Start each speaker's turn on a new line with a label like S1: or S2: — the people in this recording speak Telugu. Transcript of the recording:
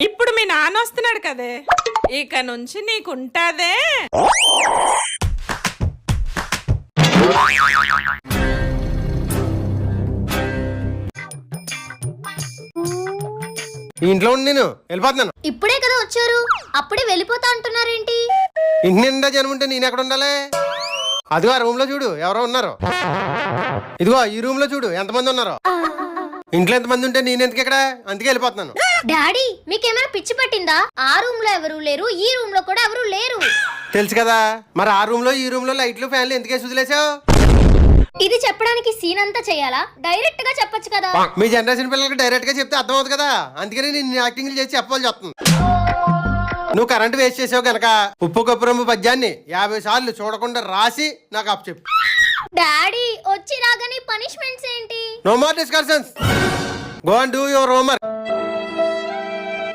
S1: ఇప్పుడు మీ నాన్న వస్తున్నాడు కదే, ఇక నుంచి నీకుంటాదే.
S2: ఇంట్లో ఉండి నేను వెళ్ళిపోతున్నాను.
S3: ఇప్పుడే కదా వచ్చారు, అప్పుడే వెళ్ళిపోతా అంటున్నారేంటి?
S2: ఇంటి నిండా జనం ఉంటే నేను ఎక్కడ ఉండాలి? అదిగో ఆ రూమ్ లో చూడు ఎవరో ఉన్నారు. ఇదిగో ఈ రూమ్ లో చూడు ఎంతమంది ఉన్నారు. ఇంట్లో ఎంతమంది ఉంటే నేను ఎందుకు ఇక్కడ? అందుకే వెళ్ళిపోతున్నాను.
S3: డాడీ మీకేమైనా పిచ్చి పట్టిందా? ఆ రూమ్ లో ఎవరు లేరు, ఈ రూమ్ లో కూడా ఎవరు లేరు.
S2: తెలుసు కదా, మరి ఆ రూమ్ లో ఈ రూమ్ లో లైట్లు ఫ్యాన్లు ఎందుకే వదిలేసావు?
S3: ఇది చెప్పడానికి సీన్ అంతా చేయాలా? డైరెక్ట్ గా చెప్పొచ్చు కదా.
S2: మీ జనరేషన్ పిల్లలకి డైరెక్ట్ గా చెప్తే అర్థం అవుతుంది కదా, అందుకని నేను యాక్టింగ్ చేసి చెప్పాల్సి వస్తుంది. నువ్వు కరెంట్ వేస్ట్ చేసావు గనక ఉప్పు కప్పురమ్ము పద్యాన్ని 50 సార్లు చూడకుండా రాసి నాకు అప్పు చెప్పు.
S3: డాడీ వచ్చి రాగానే పనిష్మెంట్స్ ఏంటి?
S2: No more discussions, go and do your homework.